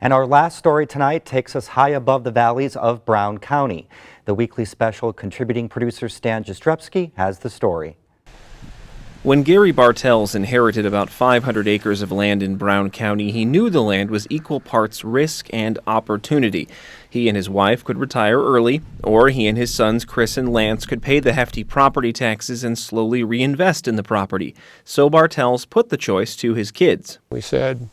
And our last story tonight takes us high above the valleys of Brown County. The weekly special contributing producer Stan Jastrzebski has the story. When Gary Bartels inherited about 500 acres of land in Brown County, he knew the land was equal parts risk and opportunity. He and his wife could retire early, or he and his sons Chris and Lance could pay the hefty property taxes and slowly reinvest in the property. So Bartels put the choice to his kids. We said,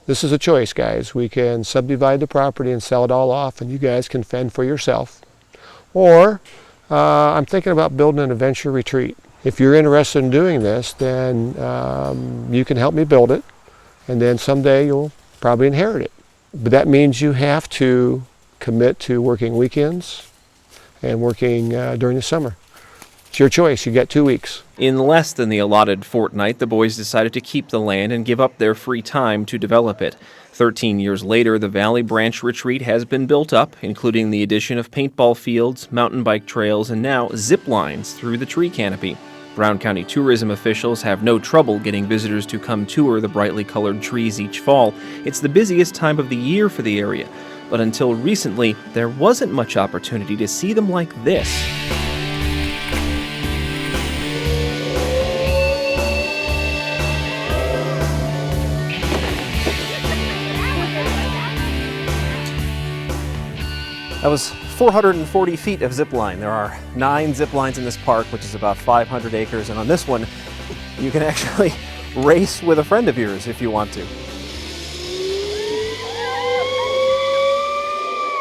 this is a choice, guys. We can subdivide the property and sell it all off, and you guys can fend for yourself. Or I'm thinking about building an adventure retreat. If you're interested in doing this, then you can help me build it, and then someday you'll probably inherit it. But that means you have to commit to working weekends and working during the summer. It's your choice. You get 2 weeks. In less than the allotted fortnight, the boys decided to keep the land and give up their free time to develop it. 13 years later, the Valley Branch Retreat has been built up, including the addition of paintball fields, mountain bike trails, and now zip lines through the tree canopy. Brown County tourism officials have no trouble getting visitors to come tour the brightly colored trees each fall. It's the busiest time of the year for the area. But until recently, there wasn't much opportunity to see them like this. That was 440 feet of zip line. There are 9 zip lines in this park, which is about 500 acres. And on this one, you can actually race with a friend of yours if you want to.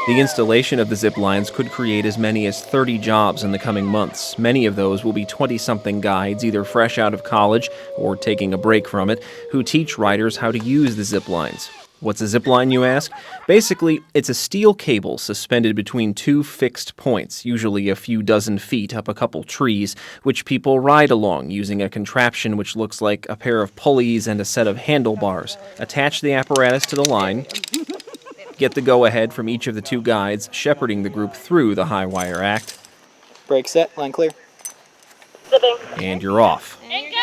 The installation of the zip lines could create as many as 30 jobs in the coming months. Many of those will be 20-something guides, either fresh out of college or taking a break from it, who teach riders how to use the zip lines. What's a zip line, you ask? Basically, it's a steel cable suspended between 2 fixed points, usually a few dozen feet up a couple trees, which people ride along using a contraption which looks like a pair of pulleys and a set of handlebars. Attach the apparatus to the line, get the go-ahead from each of the 2 guides, shepherding the group through the high wire act. Brake set, line clear. Zipping. And you're off. And go!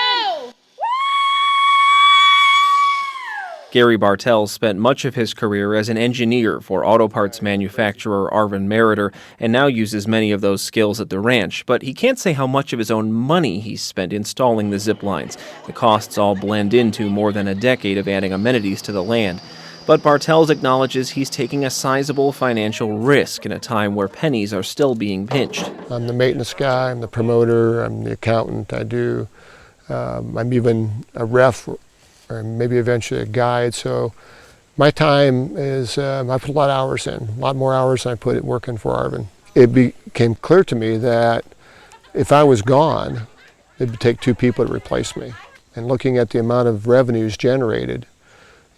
Gary Bartels spent much of his career as an engineer for auto parts manufacturer Arvin Meritor and now uses many of those skills at the ranch, but he can't say how much of his own money he's spent installing the zip lines. The costs all blend into more than a decade of adding amenities to the land. But Bartels acknowledges he's taking a sizable financial risk in a time where pennies are still being pinched. I'm the maintenance guy, I'm the promoter, I'm the accountant, I'm even a ref, or maybe eventually a guide. So my time is, I put a lot of hours in, a lot more hours than I put it working for Arvin. It became clear to me that if I was gone, it would take 2 people to replace me. And looking at the amount of revenues generated,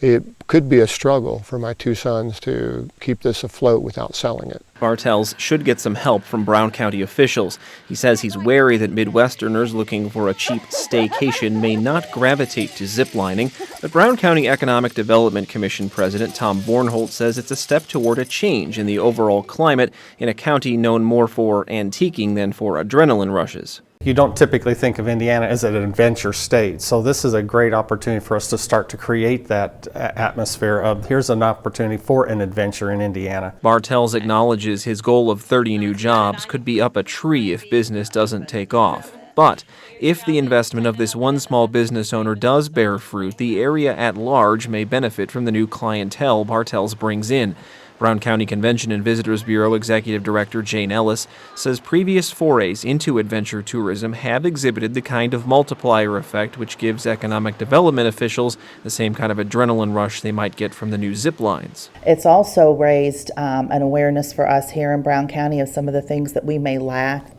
it could be a struggle for my 2 sons to keep this afloat without selling it. Bartels should get some help from Brown County officials. He says he's wary that Midwesterners looking for a cheap staycation may not gravitate to ziplining, but Brown County Economic Development Commission President Tom Bornholt says it's a step toward a change in the overall climate in a county known more for antiquing than for adrenaline rushes. You don't typically think of Indiana as an adventure state, so this is a great opportunity for us to start to create that atmosphere of here's an opportunity for an adventure in Indiana. Bartels acknowledges his goal of 30 new jobs could be up a tree if business doesn't take off. But if the investment of this one small business owner does bear fruit, the area at large may benefit from the new clientele Bartels brings in. Brown County Convention and Visitors Bureau Executive Director Jane Ellis says previous forays into adventure tourism have exhibited the kind of multiplier effect which gives economic development officials the same kind of adrenaline rush they might get from the new zip lines. It's also raised an awareness for us here in Brown County of some of the things that we may lack,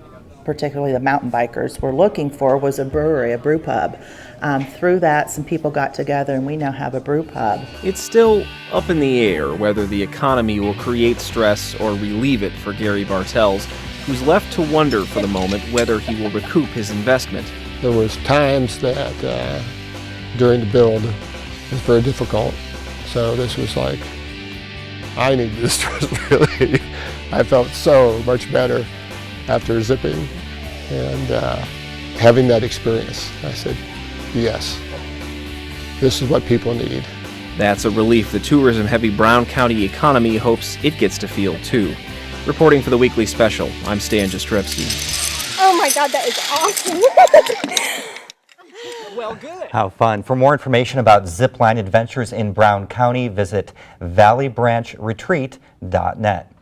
particularly the mountain bikers were looking for, was a brewery, a brew pub. Through that, some people got together and we now have a brew pub. It's still up in the air whether the economy will create stress or relieve it for Gary Bartels, who's left to wonder for the moment whether he will recoup his investment. There was times that during the build it was very difficult. So this was like, I needed this trust really. I felt so much better after zipping and having that experience. I said, yes, this is what people need. That's a relief the tourism-heavy Brown County economy hopes it gets to feel too. Reporting for the Weekly Special, I'm Stan Jastrzebski. Oh my God, that is awesome. Well, good. How fun. For more information about zipline adventures in Brown County, visit valleybranchretreat.net.